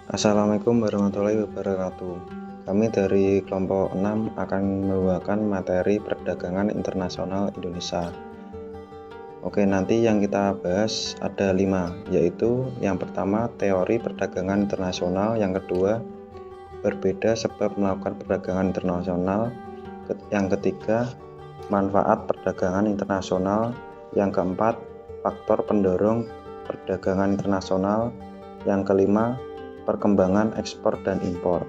Assalamualaikum warahmatullahi wabarakatuh. Kami dari kelompok 6 akan membawakan materi perdagangan internasional Indonesia. Oke, nanti yang kita bahas ada 5, yaitu yang pertama teori perdagangan internasional, yang kedua berbeda sebab melakukan perdagangan internasional, yang ketiga manfaat perdagangan internasional, yang keempat faktor pendorong perdagangan internasional, yang kelima perkembangan ekspor dan impor.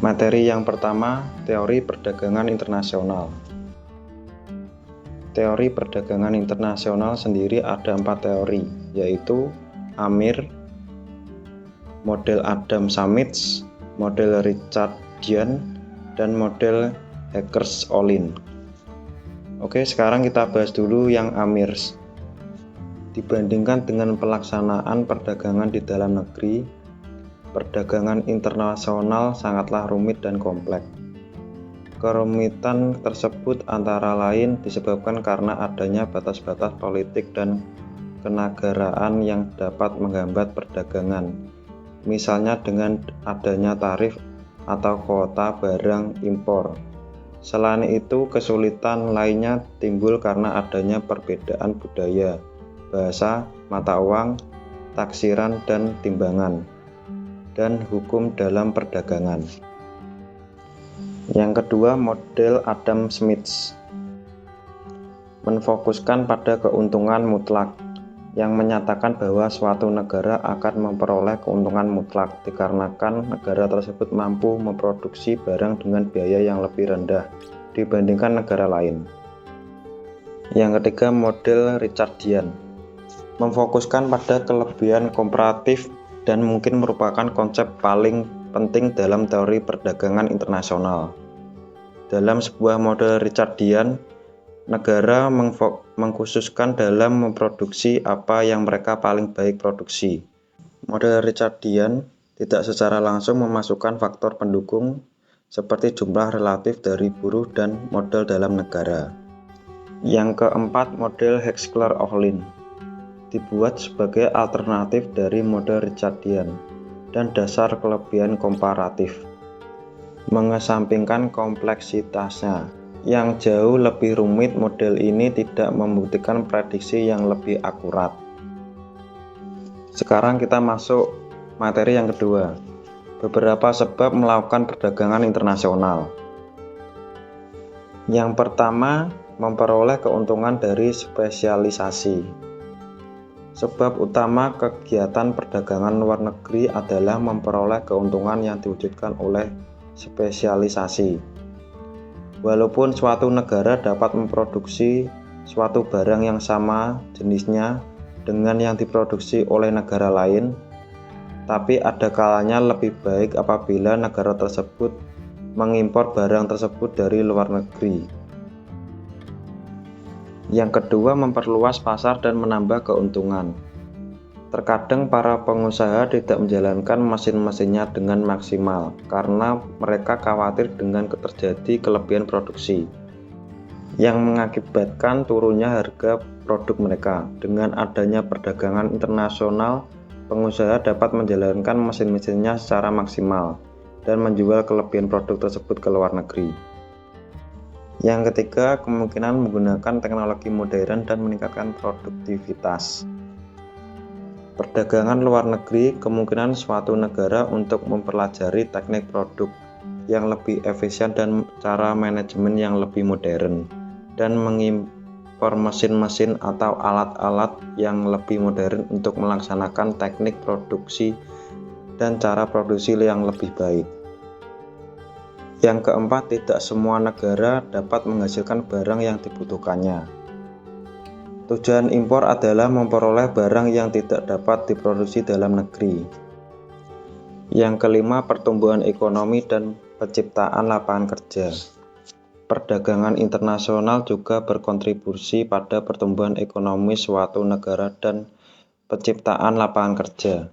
Materi yang pertama, teori perdagangan internasional. Teori perdagangan internasional sendiri ada 4 teori, yaitu Amir, model Adam Smith, model Richard Dian, dan model Heckers-Ohlin. Oke, sekarang kita bahas dulu yang Amir. Dibandingkan dengan pelaksanaan perdagangan di dalam negeri, perdagangan internasional sangatlah rumit dan kompleks. Kerumitan tersebut antara lain disebabkan karena adanya batas-batas politik dan kenegaraan yang dapat menghambat perdagangan, misalnya dengan adanya tarif atau kuota barang impor. Selain itu, kesulitan lainnya timbul karena adanya perbedaan budaya, bahasa, mata uang, taksiran dan timbangan, dan hukum dalam perdagangan. Yang kedua, model Adam Smith menfokuskan pada keuntungan mutlak, yang menyatakan bahwa suatu negara akan memperoleh keuntungan mutlak dikarenakan negara tersebut mampu memproduksi barang dengan biaya yang lebih rendah dibandingkan negara lain. Yang ketiga, model Richard Dian memfokuskan pada kelebihan komparatif dan mungkin merupakan konsep paling penting dalam teori perdagangan internasional. Dalam sebuah model Richard Dian, negara mengkhususkan dalam memproduksi apa yang mereka paling baik produksi. Model Richard Dian tidak secara langsung memasukkan faktor pendukung seperti jumlah relatif dari buruh dan modal dalam negara. Yang keempat, model Heckers-Ohlin dibuat sebagai alternatif dari model Richard Dian dan dasar kelebihan komparatif, mengesampingkan kompleksitasnya yang jauh lebih rumit. Model ini tidak membuktikan prediksi yang lebih akurat. Sekarang kita masuk materi yang kedua, beberapa sebab melakukan perdagangan internasional. Yang pertama, memperoleh keuntungan dari spesialisasi. Sebab utama kegiatan perdagangan luar negeri adalah memperoleh keuntungan yang diwujudkan oleh spesialisasi. Walaupun suatu negara dapat memproduksi suatu barang yang sama jenisnya dengan yang diproduksi oleh negara lain, tapi ada kalanya lebih baik apabila negara tersebut mengimpor barang tersebut dari luar negeri. Yang kedua, memperluas pasar dan menambah keuntungan. Terkadang para pengusaha tidak menjalankan mesin-mesinnya dengan maksimal karena mereka khawatir dengan terjadi kelebihan produksi yang mengakibatkan turunnya harga produk mereka. Dengan adanya perdagangan internasional, pengusaha dapat menjalankan mesin-mesinnya secara maksimal dan menjual kelebihan produk tersebut ke luar negeri. Yang ketiga, kemungkinan menggunakan teknologi modern dan meningkatkan produktivitas. Perdagangan luar negeri kemungkinan suatu negara untuk mempelajari teknik produk yang lebih efisien dan cara manajemen yang lebih modern, dan mengimpor mesin-mesin atau alat-alat yang lebih modern untuk melaksanakan teknik produksi dan cara produksi yang lebih baik. Yang keempat, tidak semua negara dapat menghasilkan barang yang dibutuhkannya. Tujuan impor adalah memperoleh barang yang tidak dapat diproduksi dalam negeri. Yang kelima, pertumbuhan ekonomi dan penciptaan lapangan kerja. Perdagangan internasional juga berkontribusi pada pertumbuhan ekonomi suatu negara dan penciptaan lapangan kerja.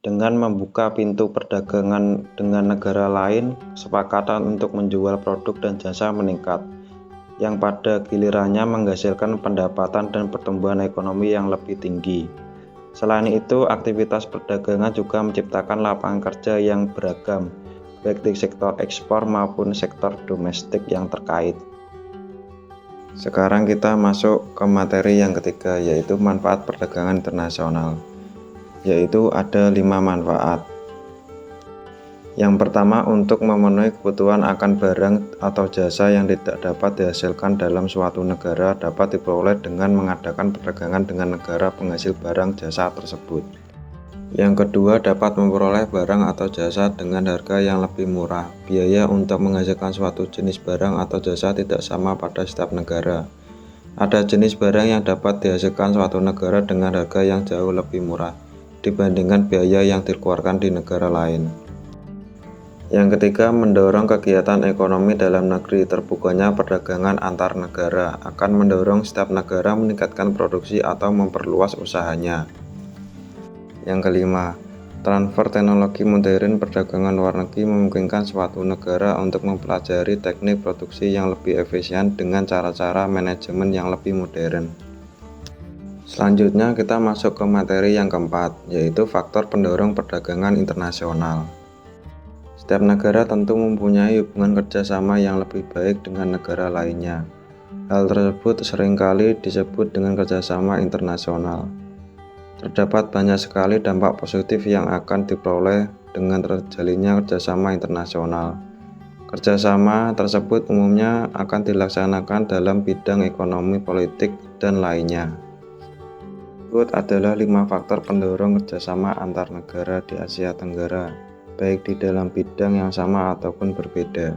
Dengan membuka pintu perdagangan dengan negara lain, kesepakatan untuk menjual produk dan jasa meningkat, yang pada gilirannya menghasilkan pendapatan dan pertumbuhan ekonomi yang lebih tinggi. Selain itu, aktivitas perdagangan juga menciptakan lapangan kerja yang beragam, baik di sektor ekspor maupun sektor domestik yang terkait. Sekarang kita masuk ke materi yang ketiga, yaitu manfaat perdagangan internasional. Yaitu ada 5 manfaat. Yang pertama, untuk memenuhi kebutuhan akan barang atau jasa yang tidak dapat dihasilkan dalam suatu negara dapat diperoleh dengan mengadakan perdagangan dengan negara penghasil barang jasa tersebut. Yang kedua, dapat memperoleh barang atau jasa dengan harga yang lebih murah. Biaya untuk menghasilkan suatu jenis barang atau jasa tidak sama pada setiap negara. Ada jenis barang yang dapat dihasilkan suatu negara dengan harga yang jauh lebih murah dibandingkan biaya yang dikeluarkan di negara lain. Yang ketiga, mendorong kegiatan ekonomi dalam negeri. Terbukanya perdagangan antar negara akan mendorong setiap negara meningkatkan produksi atau memperluas usahanya. Yang kelima, transfer teknologi modern. Perdagangan luar negeri memungkinkan suatu negara untuk mempelajari teknik produksi yang lebih efisien dengan cara-cara manajemen yang lebih modern. Selanjutnya kita masuk ke materi yang keempat, yaitu faktor pendorong perdagangan internasional. Setiap negara tentu mempunyai hubungan kerjasama yang lebih baik dengan negara lainnya. Hal tersebut seringkali disebut dengan kerjasama internasional. Terdapat banyak sekali dampak positif yang akan diperoleh dengan terjalinnya kerjasama internasional. Kerjasama tersebut umumnya akan dilaksanakan dalam bidang ekonomi, politik, dan lainnya. Berikut adalah 5 faktor pendorong kerjasama antar negara di Asia Tenggara, baik di dalam bidang yang sama ataupun berbeda.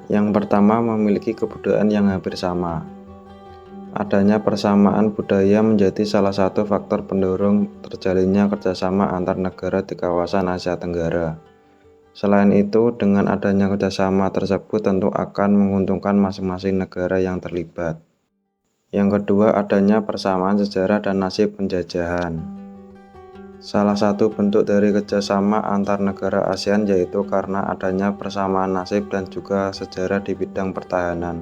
Yang pertama, memiliki kebudayaan yang hampir sama. Adanya persamaan budaya menjadi salah satu faktor pendorong terjalinnya kerjasama antar negara di kawasan Asia Tenggara. Selain itu, dengan adanya kerjasama tersebut tentu akan menguntungkan masing-masing negara yang terlibat. Yang kedua, adanya persamaan sejarah dan nasib penjajahan. Salah satu bentuk dari kerjasama antar negara ASEAN yaitu karena adanya persamaan nasib dan juga sejarah di bidang pertahanan,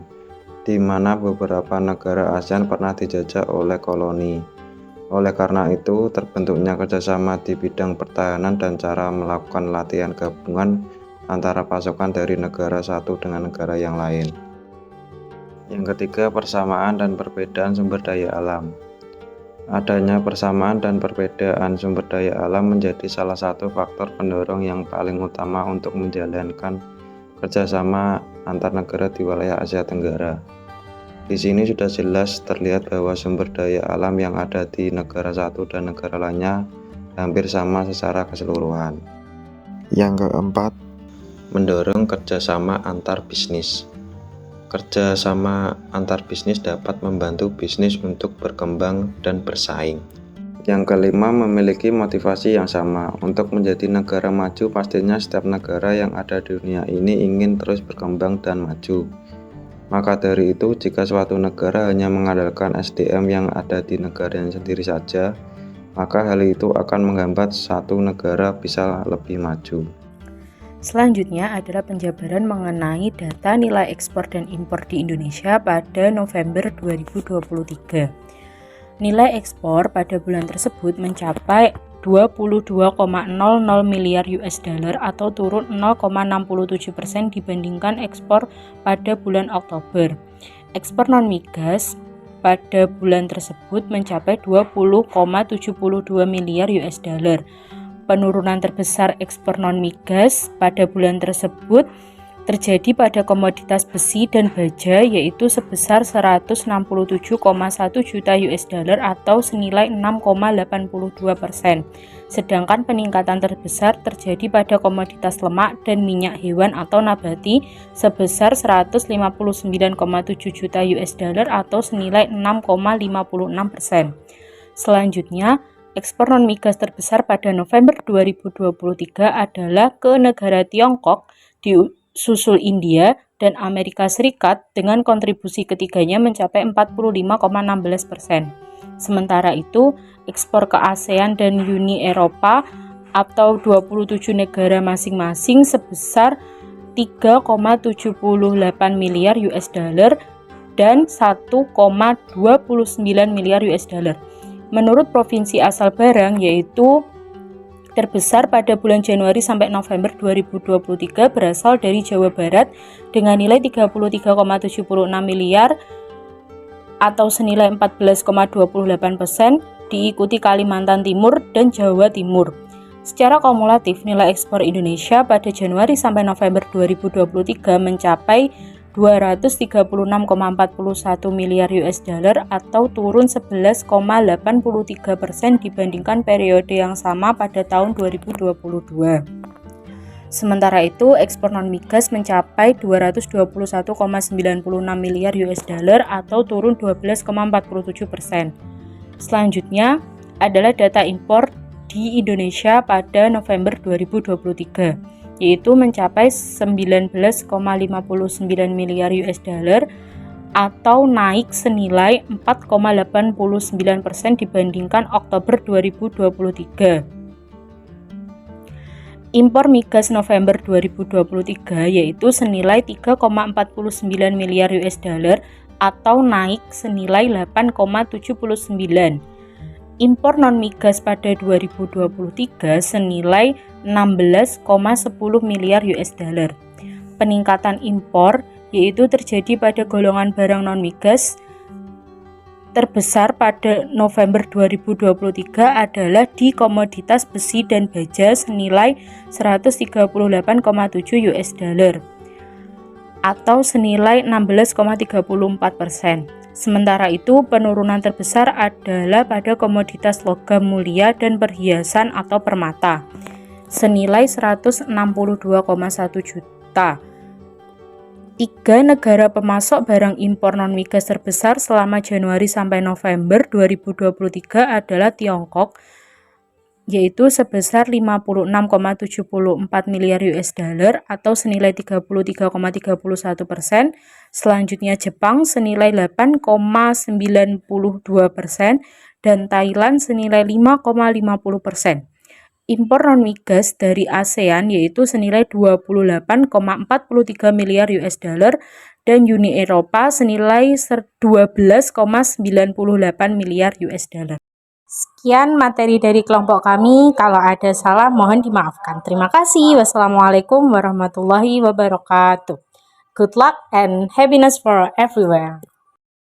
di mana beberapa negara ASEAN pernah dijajah oleh koloni. Oleh karena itu, terbentuknya kerjasama di bidang pertahanan dan cara melakukan latihan gabungan antara pasukan dari negara satu dengan negara yang lain. Yang ketiga, persamaan dan perbedaan sumber daya alam. Adanya persamaan dan perbedaan sumber daya alam menjadi salah satu faktor pendorong yang paling utama untuk menjalankan kerjasama antar negara di wilayah Asia Tenggara. Di sini sudah jelas terlihat bahwa sumber daya alam yang ada di negara satu dan negara lainnya hampir sama secara keseluruhan. Yang keempat, mendorong kerjasama antar bisnis. Kerjasama antar bisnis dapat membantu bisnis untuk berkembang dan bersaing. Yang kelima, memiliki motivasi yang sama. Untuk menjadi negara maju, pastinya setiap negara yang ada di dunia ini ingin terus berkembang dan maju. Maka dari itu, jika suatu negara hanya mengandalkan SDM yang ada di negaranya sendiri saja, maka hal itu akan menghambat satu negara bisa lebih maju. Selanjutnya adalah penjabaran mengenai data nilai ekspor dan impor di Indonesia pada November 2023. Nilai ekspor pada bulan tersebut mencapai 22,00 miliar US dollar atau turun 0,67% dibandingkan ekspor pada bulan Oktober. Ekspor non-migas pada bulan tersebut mencapai 20,72 miliar US dollar. Penurunan terbesar ekspor non-migas pada bulan tersebut terjadi pada komoditas besi dan baja yaitu sebesar 167,1 juta US dollar atau senilai 6,82%. Sedangkan peningkatan terbesar terjadi pada komoditas lemak dan minyak hewan atau nabati sebesar 159,7 juta US dollar atau senilai 6,56%. Selanjutnya, ekspor non-migas terbesar pada November 2023 adalah ke negara Tiongkok, disusul India dan Amerika Serikat dengan kontribusi ketiganya mencapai 45,16%. Sementara itu, ekspor ke ASEAN dan Uni Eropa atau 27 negara masing-masing sebesar 3,78 miliar US dollar dan 1,29 miliar US dollar. Menurut provinsi asal barang, yaitu terbesar pada bulan Januari sampai November 2023 berasal dari Jawa Barat dengan nilai 33,76 miliar atau senilai 14,28%, diikuti Kalimantan Timur dan Jawa Timur. Secara kumulatif, nilai ekspor Indonesia pada Januari sampai November 2023 mencapai 236,41 miliar US dollar atau turun 11,83% dibandingkan periode yang sama pada tahun 2022. Sementara itu, ekspor non-migas mencapai 221,96 miliar US dollar atau turun 12,47%. Selanjutnya adalah data impor di Indonesia pada November 2023. Yaitu mencapai 19,59 miliar US dollar atau naik senilai 4,89% dibandingkan Oktober 2023. Impor migas November 2023 yaitu senilai 3,49 miliar US dollar atau naik senilai 8,79%. Impor non-migas pada 2023 senilai 16,10 miliar US dollar. Peningkatan impor yaitu terjadi pada golongan barang non-migas terbesar pada November 2023 adalah di komoditas besi dan baja senilai 138,7 US dollar atau senilai 16,34%. Sementara itu, penurunan terbesar adalah pada komoditas logam mulia dan perhiasan atau permata, senilai 162,1 juta. 3 negara pemasok barang impor non-migas terbesar selama Januari sampai November 2023 adalah Tiongkok, yaitu sebesar 56,74 miliar US dollar atau senilai 33,31%. Selanjutnya Jepang senilai 8,92% dan Thailand senilai 5,50%. Impor non-migas dari ASEAN yaitu senilai 28,43 miliar US dollar dan Uni Eropa senilai 12,98 miliar US dollar. Sekian materi dari kelompok kami. Kalau ada salah mohon dimaafkan. Terima kasih. Wassalamualaikum warahmatullahi wabarakatuh. Good luck and happiness for everywhere.